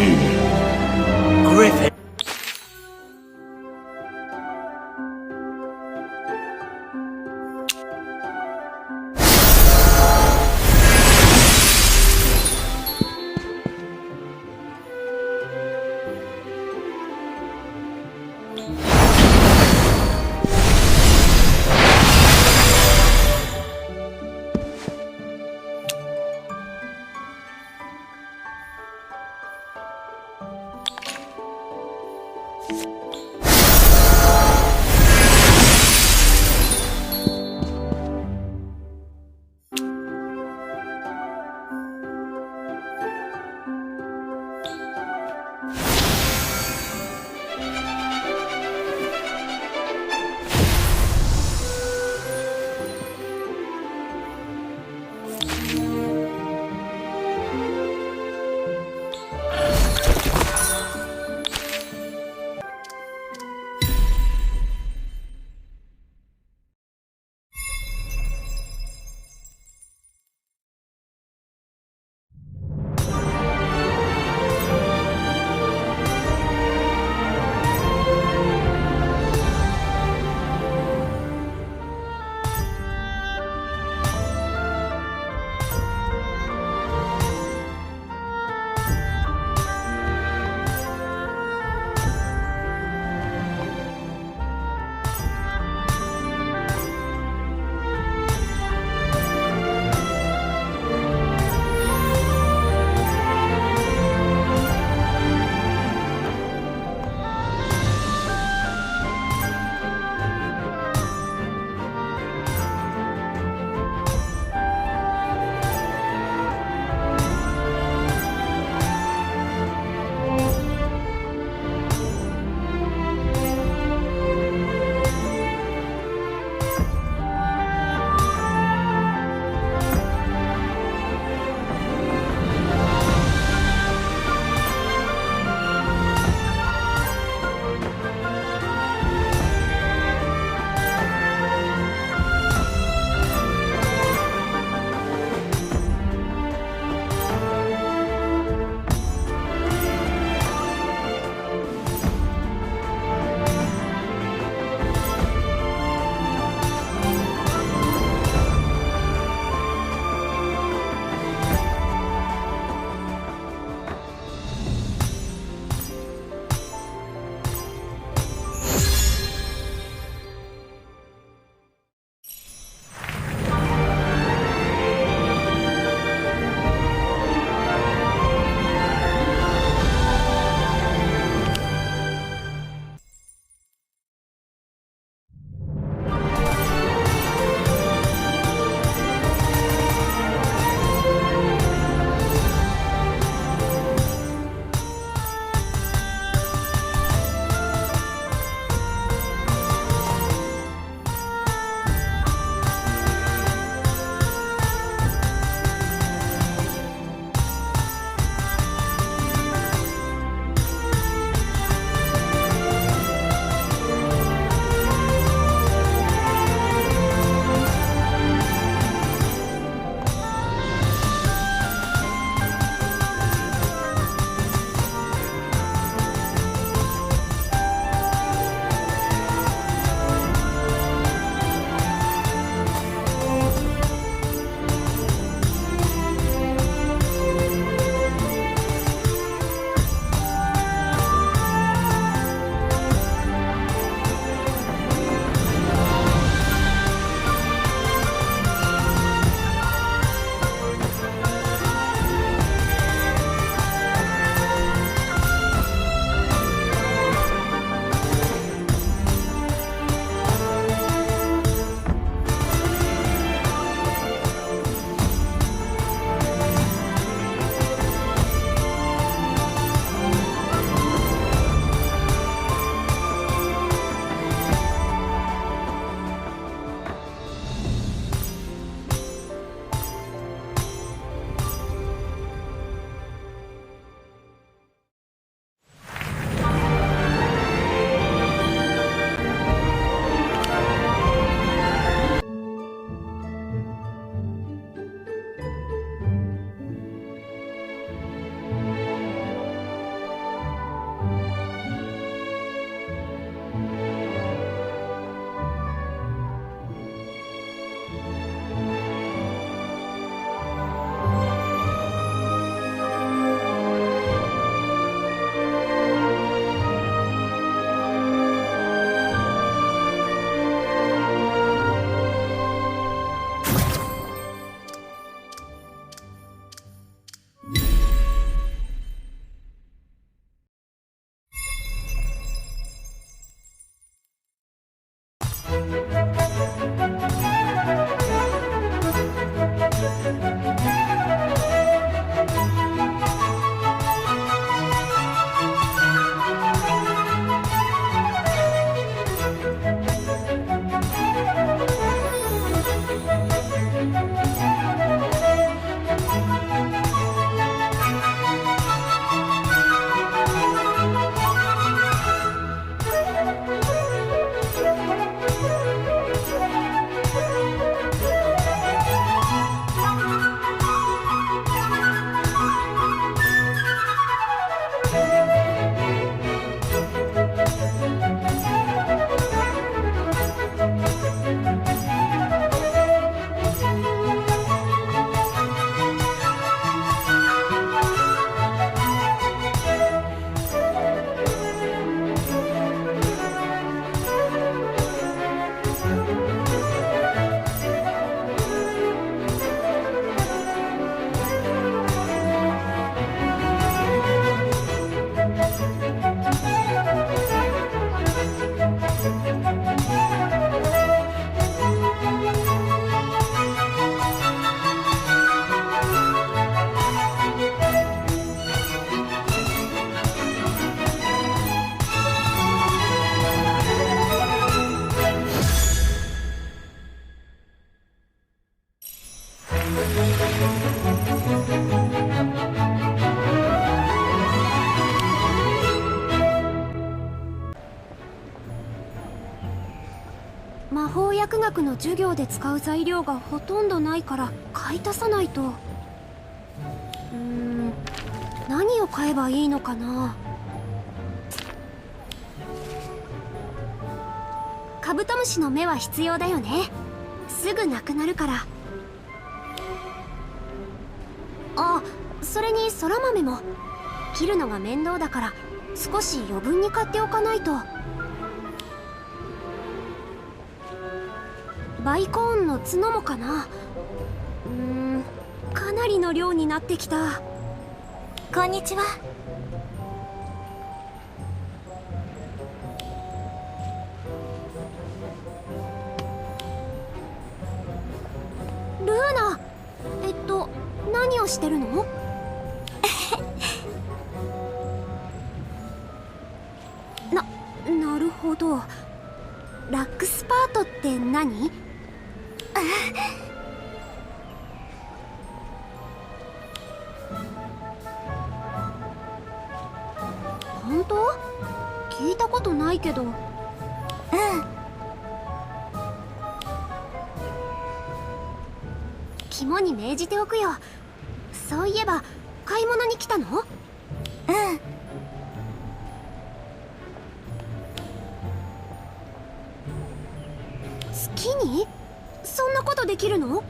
Griffin. 薬学の授業で使う材料がほとんどないから買い足さないと。何を買えばいいのかな。カブトムシの目は必要だよね。すぐなくなるから。あ、それにそら豆も切るのが面倒だから少し余分に買っておかないと。バイコーンの角もかな。かなりの量になってきた。こんにちは。ルーナ、何をしてるの？なるほど。ラックスパートって何？本当？聞いたことないけど。肝に銘じておくよ。そういえば買い物に来たの？好きに？そんなことできるの？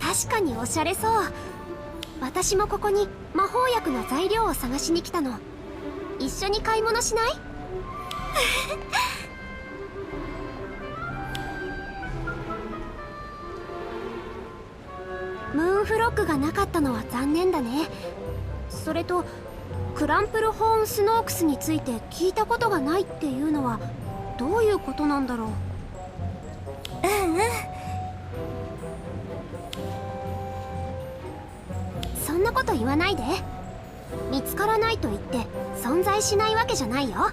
確かにおしゃれそう。私もここに魔法薬の材料を探しに来たの。一緒に買い物しない？ムーンフロッグがなかったのは残念だね。それとクランプルホーンスノークスについて聞いたことがないっていうのはどういうことなんだろう。そんなこと言わないで。見つからないと言って存在しないわけじゃないよ。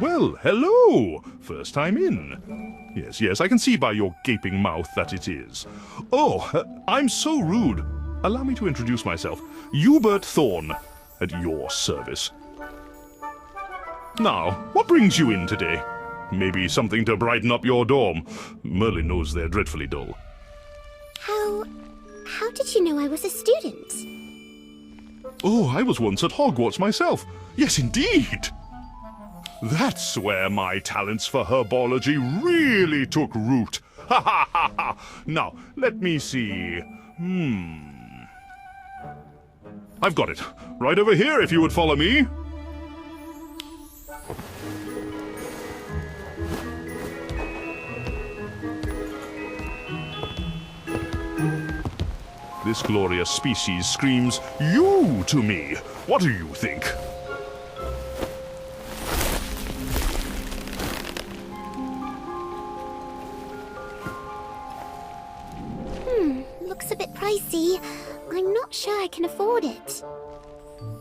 Well, hello! First time in. Yes, I can see by your gaping mouth that it is. Oh, I'm so rude. Allow me to introduce myself. Hubert Thorne, at your service. Now, what brings you in today? Maybe something to brighten up your dorm. Merlin knows they're dreadfully dull. How did you know I was a student? Oh, I was once at Hogwarts myself. Yes, indeed! That's where my talents for herbology really took root. Ha ha ha ha! Now, let me see. I've got it. Right over here, if you would follow me. This glorious species screams, "You!" to me. What do you think? Looks a bit pricey. I'm not sure I can afford it.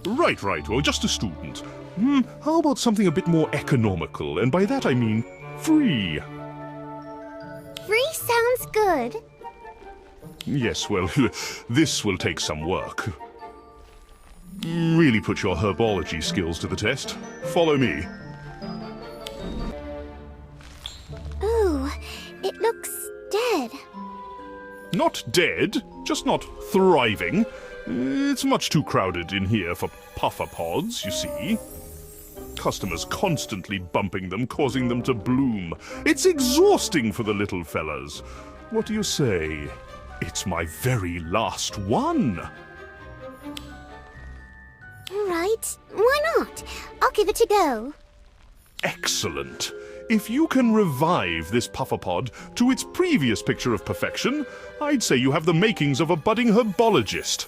Right. Well, just a student. How about something a bit more economical? And by that I mean free. Free sounds good. Yes, well, this will take some work. Really put your herbology skills to the test. Follow me. Ooh, it looks dead. Not dead, just not thriving. It's much too crowded in here for puffer pods, you see. Customers constantly bumping them, causing them to bloom. It's exhausting for the little fellas. What do you say? It's my very last one. All right, why not? I'll give it a go. Excellent. If you can revive this pufferpod to its previous picture of perfection, I'd say you have the makings of a budding herbologist.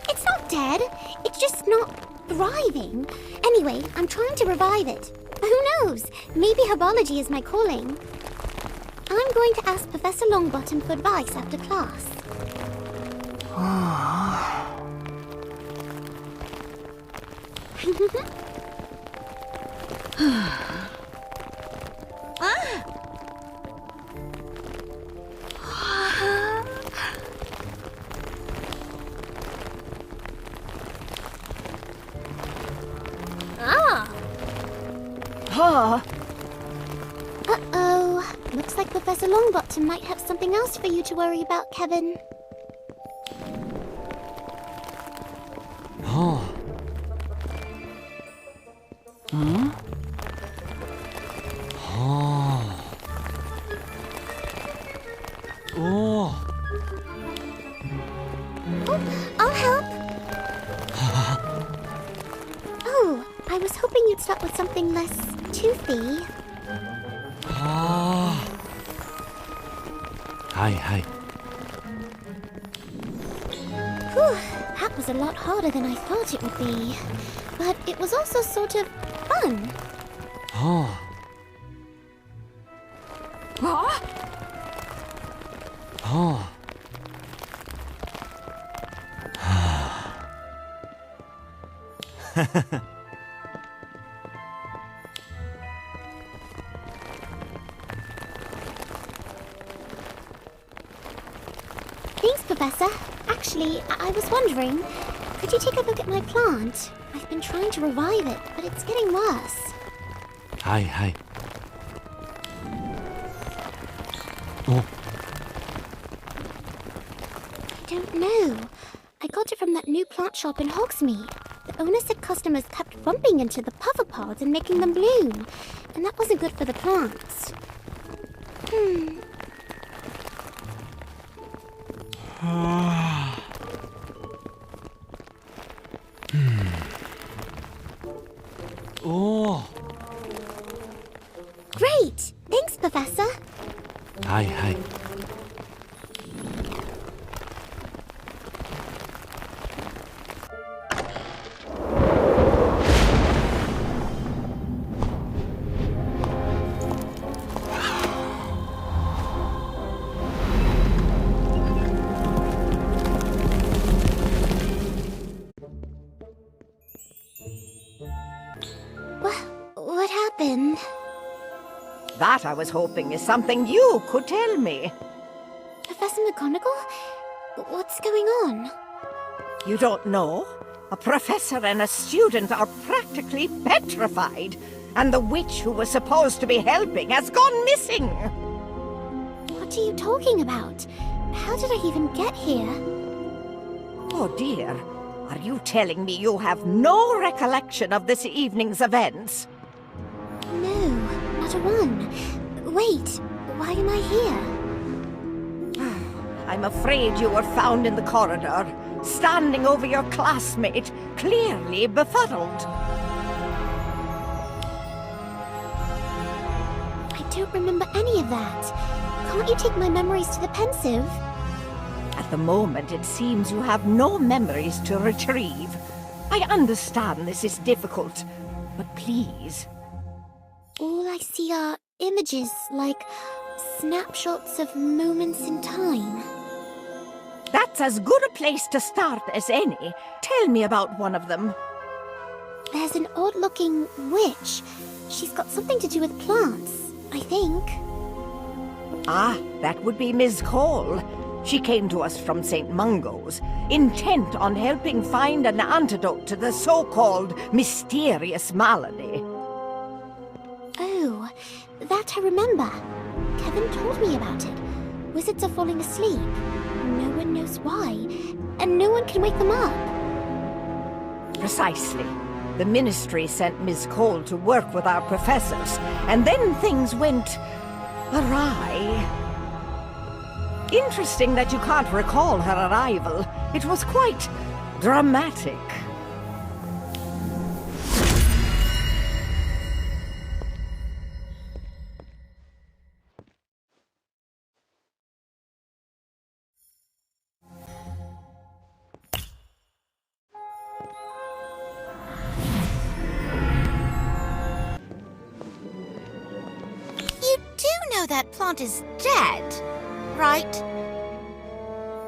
It's not dead. It's just not thriving. Anyway, I'm trying to revive it. Who knows? Maybe herbology is my calling. I'm going to ask Professor Longbottom for advice after class. Uh-oh. Looks like Professor Longbottom might have something else for you to worry about, Kevin. I'll help. Oh, I was hoping you'd start with something less toothy. Hi. Whew, that was a lot harder than I thought it would be. But it was also sort of fun. Thanks, Professor. Actually, I was wondering, could you take a look at my plant? I've been trying to revive it, but it's getting worse. Hi. Oh, I don't know. I got it from that new plant shop in Hogsmeade. The owner said customers kept bumping into the puffer pods and making them bloom, and that wasn't good for the plants. oh. Great! Thanks, Professor. Hi. What happened? That, I was hoping, is something you could tell me. Professor McGonagall? What's going on? You don't know? A professor and a student are practically petrified, and the witch who was supposed to be helping has gone missing. What are you talking about? How did I even get here? Oh dear, are you telling me you have no recollection of this evening's events? No, not a one. Wait, why am I here? I'm afraid you were found in the corridor, standing over your classmate, clearly befuddled. I don't remember any of that. Can't you take my memories to the pensive? At the moment, it seems you have no memories to retrieve. I understand this is difficult, but please. All I see are images, like snapshots of moments in time. That's as good a place to start as any. Tell me about one of them. There's an odd-looking witch. She's got something to do with plants, I think. Ah, that would be Miss Cole. She came to us from St. Mungo's, intent on helping find an antidote to the so-called mysterious malady. Oh, that I remember. Kevin told me about it. Wizards are falling asleep. No one knows why, and no one can wake them up. Precisely. The Ministry sent Ms. Cole to work with our professors, and then things went awry. Interesting that you can't recall her arrival. It was quite dramatic. You do know that plant is dead, right?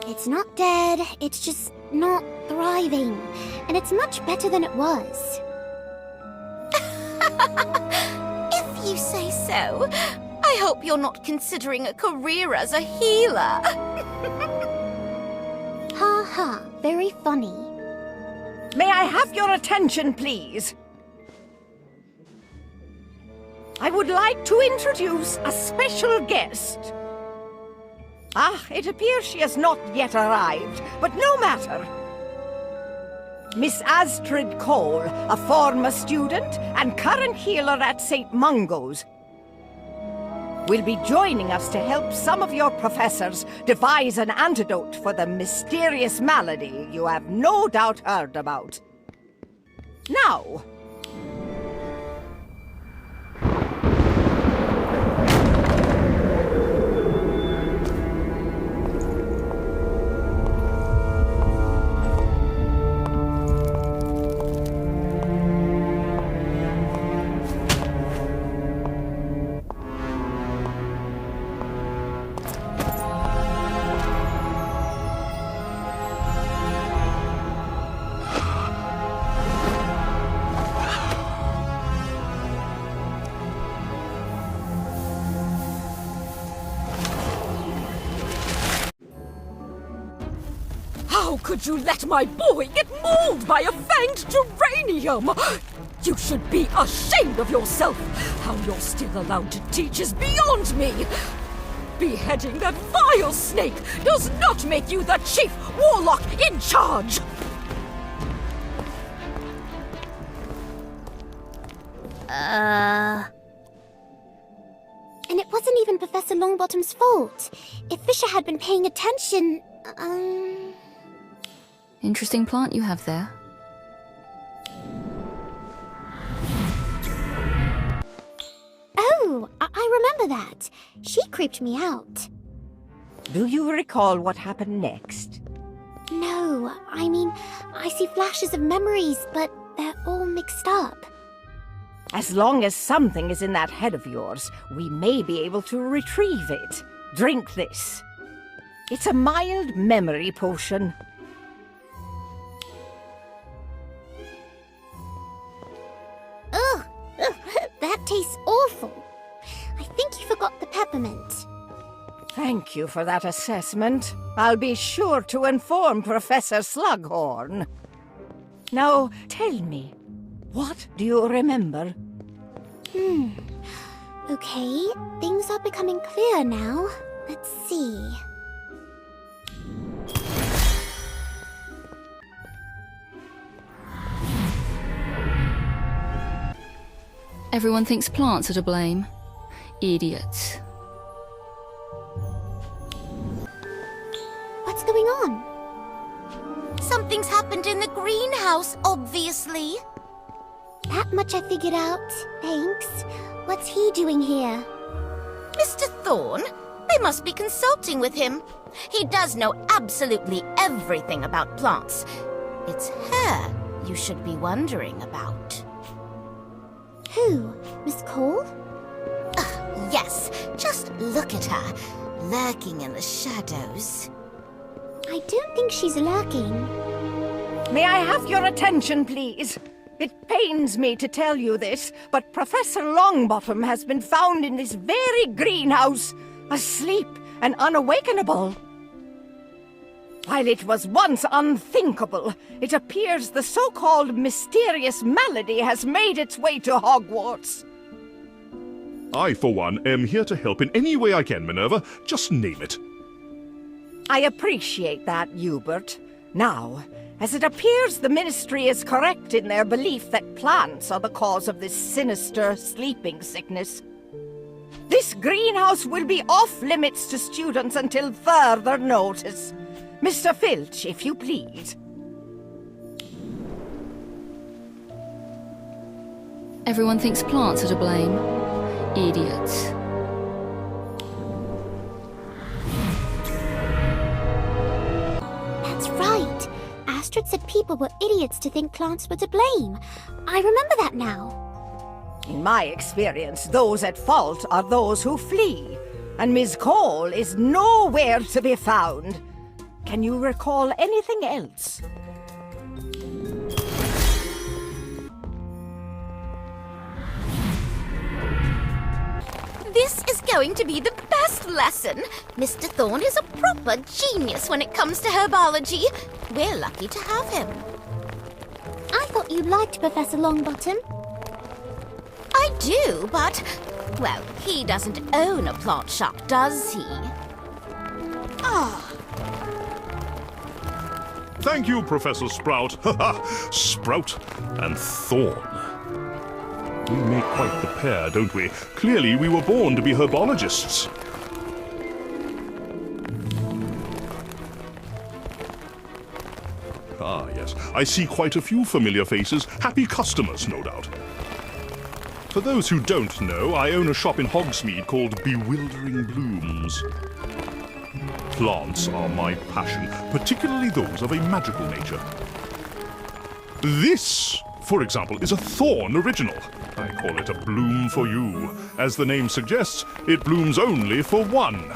It's not dead, it's just not thriving. And it's much better than it was. If you say so. I hope you're not considering a career as a healer. Ha ha, very funny. May I have your attention, please? I would like to introduce a special guest. Ah, it appears she has not yet arrived, but no matter. Miss Astrid Cole, a former student and current healer at St. Mungo's, will be joining us to help some of your professors devise an antidote for the mysterious malady you have no doubt heard about. Now, how could you let my boy get mauled by a fanged geranium? You should be ashamed of yourself. How you're still allowed to teach is beyond me. Beheading that vile snake does not make you the chief warlock in charge. And it wasn't even Professor Longbottom's fault. If Fisher had been paying attention, Interesting plant you have there. Oh, I remember that. She creeped me out. do you recall what happened next? No, I mean, I see flashes of memories, but they're all mixed up. As long as something is in that head of yours, we may be able to retrieve it. Drink this. It's a mild memory potion. Ugh, that tastes awful. I think you forgot the peppermint. Thank you for that assessment. I'll be sure to inform Professor Slughorn. Now, tell me, what do you remember? Okay, things are becoming clear now. Let's see. Everyone thinks plants are to blame. Idiots. What's going on? Something's happened in the greenhouse, obviously. That much I figured out. Thanks. What's he doing here? Mr. Thorne? They must be consulting with him. He does know absolutely everything about plants. It's her you should be wondering about. Who? Miss Cole? Yes, just look at her, lurking in the shadows. I don't think she's lurking. May I have your attention, please? It pains me to tell you this, but Professor Longbottom has been found in this very greenhouse, asleep and unawakenable. While it was once unthinkable, it appears the so-called mysterious malady has made its way to Hogwarts. I, for one, am here to help in any way I can, Minerva. Just name it. I appreciate that, Hubert. Now, as it appears the Ministry is correct in their belief that plants are the cause of this sinister sleeping sickness. This greenhouse will be off-limits to students until further notice. Mr. Filch, if you please. Everyone thinks plants are to blame. Idiots. That's right. Astrid said people were idiots to think plants were to blame. I remember that now. In my experience, those at fault are those who flee, and Ms. Cole is nowhere to be found. Can you recall anything else? This is going to be the best lesson. Mr. Thorne is a proper genius when it comes to herbology. We're lucky to have him. I thought you liked Professor Longbottom. I do, but, well, he doesn't own a plant shop, does he? Thank you, Professor Sprout. Sprout and Thorn. We make quite the pair, don't we? Clearly, we were born to be herbologists. Ah, yes. I see quite a few familiar faces. Happy customers, no doubt. For those who don't know, I own a shop in Hogsmeade called Bewildering Blooms. Plants are my passion, particularly those of a magical nature. This, for example, is a thorn original. I call it a bloom for you. As the name suggests, it blooms only for one.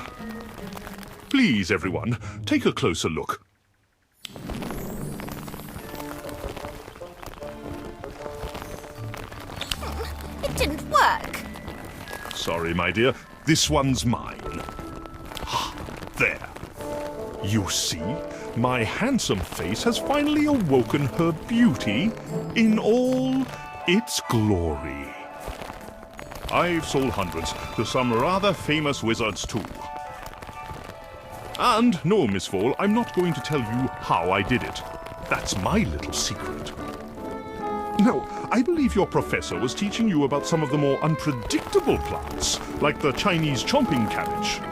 Please, everyone, take a closer look. It didn't work. Sorry, my dear. This one's mine. There. You see, my handsome face has finally awoken her beauty in all its glory. I've sold hundreds to some rather famous wizards too. And no, Miss Fall, I'm not going to tell you how I did it. That's my little secret. No, I believe your professor was teaching you about some of the more unpredictable plants, like the Chinese chomping cabbage.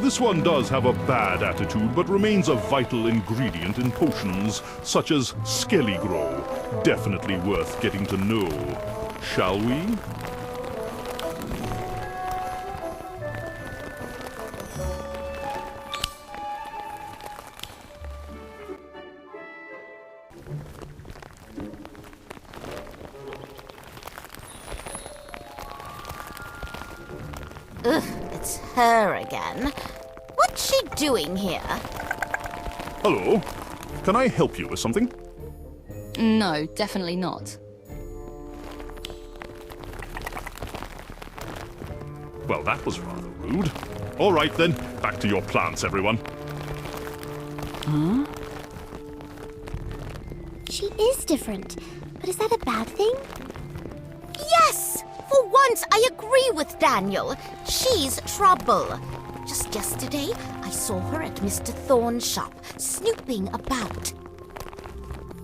This one does have a bad attitude, but remains a vital ingredient in potions, such as Skellygrow. Definitely worth getting to know. Shall we? Ugh, it's her again. What's she doing here? Hello. Can I help you with something? No, definitely not. Well, that was rather rude. All right, then. Back to your plants, everyone. She is different, but is that a bad thing? Yes! For once, I agree with Daniel. She's trouble. Just yesterday, I saw her at Mr. Thorne's shop, snooping about.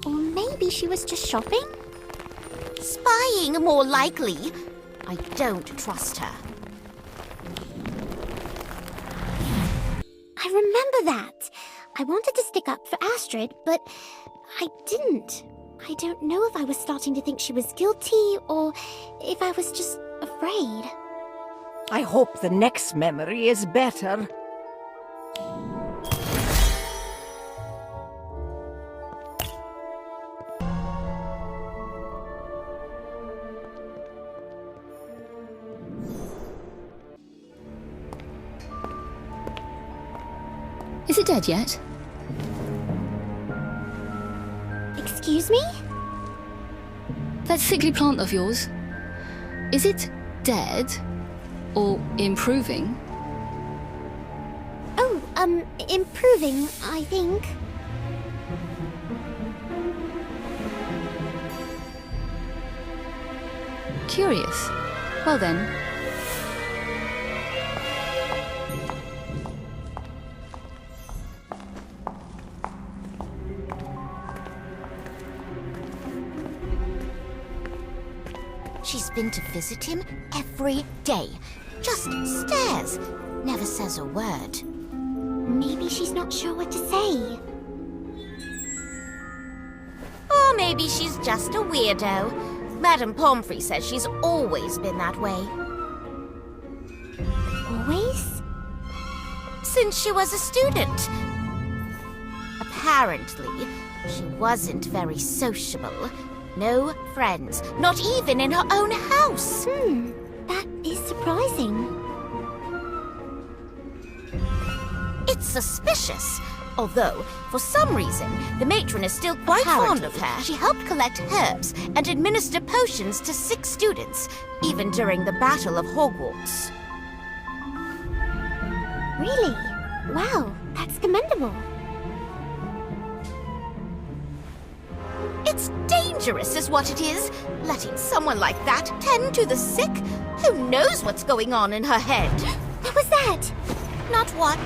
Or maybe she was just shopping? Spying, more likely. I don't trust her. I remember that. I wanted to stick up for Astrid, but I didn't. I don't know if I was starting to think she was guilty or if I was just afraid. I hope the next memory is better. Is it dead yet? Excuse me? That sickly plant of yours. Is it dead? Or improving? Oh, improving, I think. Curious. Well then. She's been to visit him every day. Just stares, never says a word. Maybe she's not sure what to say. Or maybe she's just a weirdo. Madame Pomfrey says she's always been that way. Always? Since she was a student. Apparently, she wasn't very sociable. No friends, not even in her own house. That is surprising. It's suspicious. Although, for some reason, the matron is still quite fond of her. She helped collect herbs and administer potions to 6 students, even during the Battle of Hogwarts. Really? Wow, that's commendable. It's dangerous is what it is. Letting someone like that tend to the sick? Who knows what's going on in her head? What was that? Not what?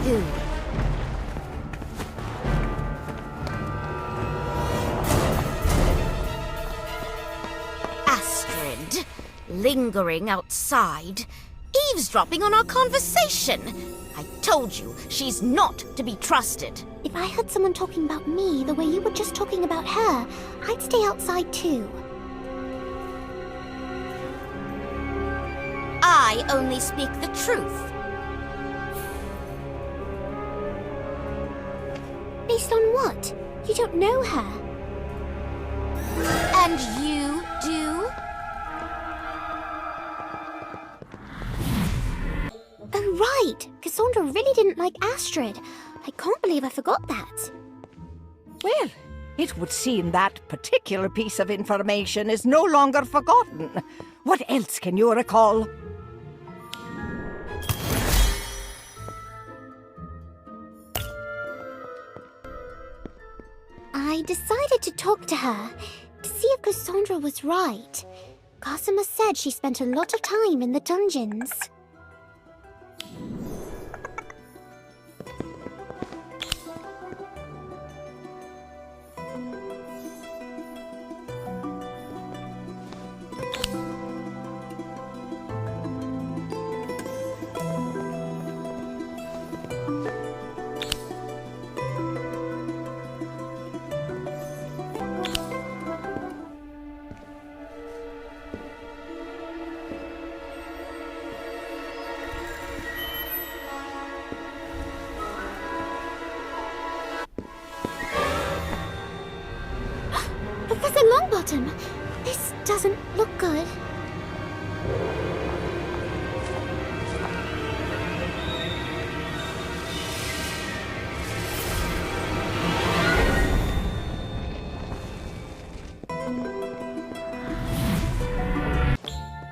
Who? Astrid, lingering outside, eavesdropping on our conversation. I told you, she's not to be trusted. If I heard someone talking about me the way you were just talking about her, I'd stay outside too. I only speak the truth. Based on what? You don't know her. And you do? Oh, right. Cassandra really didn't like Astrid. I can't believe I forgot that. Well, it would seem that particular piece of information is no longer forgotten. What else can you recall? I decided to talk to her to see if Cassandra was right. Cosima said she spent a lot of time in the dungeons. Professor Longbottom, this doesn't look good.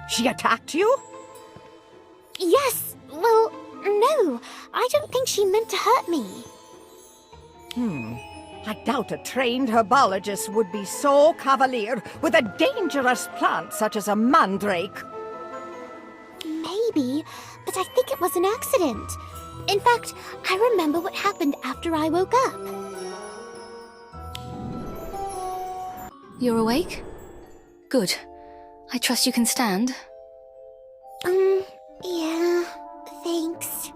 She attacked you? Yes, well, no. I don't think she meant to hurt me. I doubt a trained herbologist would be so cavalier with a dangerous plant such as a mandrake. Maybe, but I think it was an accident. In fact, I remember what happened after I woke up. You're awake? Good. I trust you can stand. Yeah, thanks.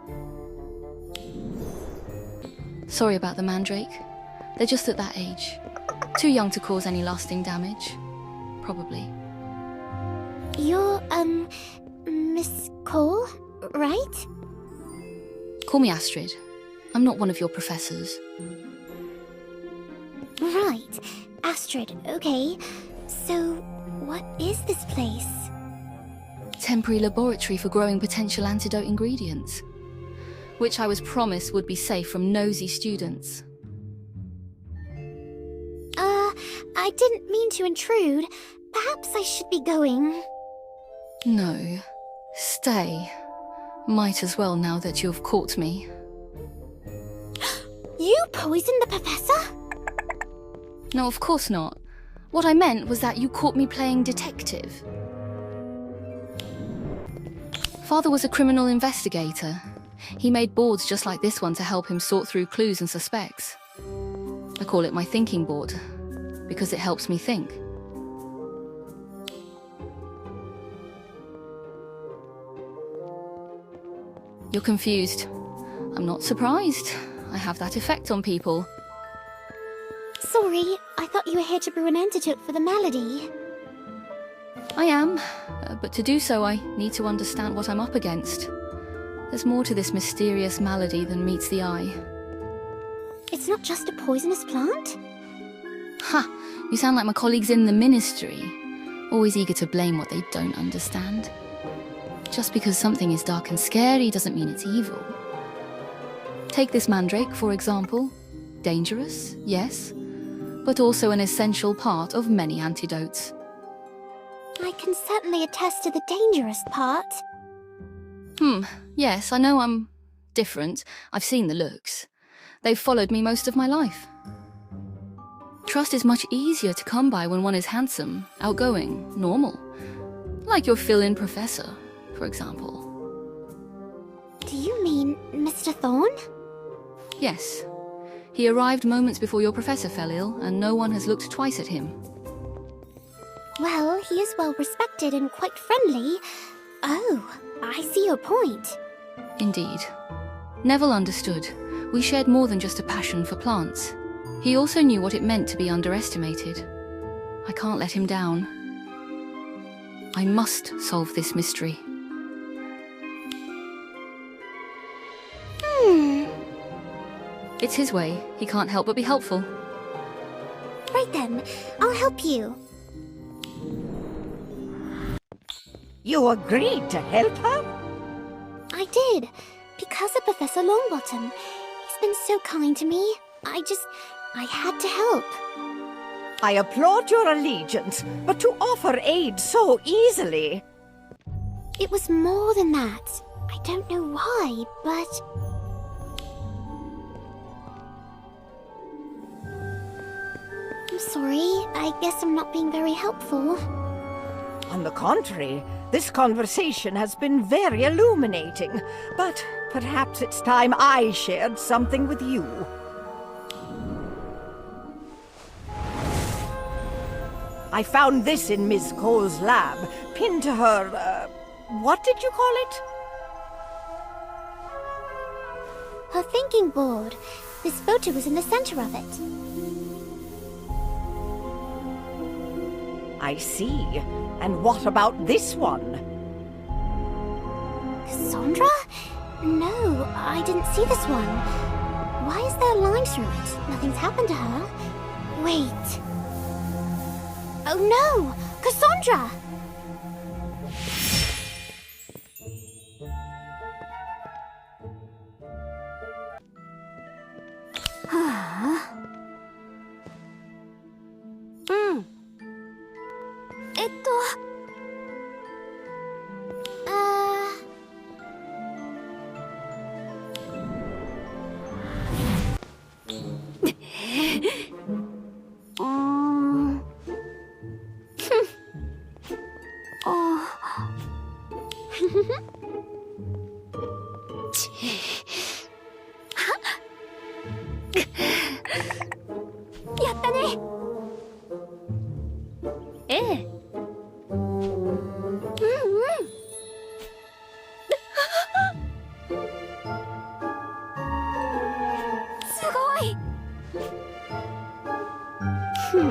Sorry about the mandrake. They're just at that age. Too young to cause any lasting damage. Probably. You're, Miss Cole, right? Call me Astrid. I'm not one of your professors. Right. Astrid, okay. So, what is this place? Temporary laboratory for growing potential antidote ingredients, which I was promised would be safe from nosy students. I didn't mean to intrude. Perhaps I should be going. No. Stay. Might as well now that you have caught me. You poisoned the professor? No, of course not. What I meant was that you caught me playing detective. Father was a criminal investigator. He made boards just like this one to help him sort through clues and suspects. I call it my thinking board, because it helps me think. You're confused. I'm not surprised. I have that effect on people. Sorry, I thought you were here to brew an antidote for the malady. I am, but to do so I need to understand what I'm up against. There's more to this mysterious malady than meets the eye. It's not just a poisonous plant? Ha! You sound like my colleagues in the ministry. Always eager to blame what they don't understand. Just because something is dark and scary doesn't mean it's evil. Take this mandrake, for example. Dangerous, yes, but also an essential part of many antidotes. I can certainly attest to the dangerous part. Yes, I know I'm different. I've seen the looks. They've followed me most of my life. Trust is much easier to come by when one is handsome, outgoing, normal. Like your fill-in professor, for example. Do you mean Mr. Thorne? Yes. He arrived moments before your professor fell ill, and no one has looked twice at him. Well, he is well respected and quite friendly. Oh, I see your point. Indeed. Neville understood. We shared more than just a passion for plants. He also knew what it meant to be underestimated. I can't let him down. I must solve this mystery. It's his way. He can't help but be helpful. Right then, I'll help you. You agreed to help her? I did, because of Professor Longbottom. He's been so kind to me. I had to help. I applaud your allegiance, but to offer aid so easily... It was more than that. I don't know why, but... I'm sorry. I guess I'm not being very helpful. On the contrary, this conversation has been very illuminating, but perhaps it's time I shared something with you. I found this in Miss Cole's lab, pinned to her, what did you call it? Her thinking board. This photo was in the center of it. I see. And what about this one? Cassandra? No, I didn't see this one. Why is there a line through it? Nothing's happened to her. Wait. Oh no! Cassandra! Oh. やったね。ええ。すごい。ふん。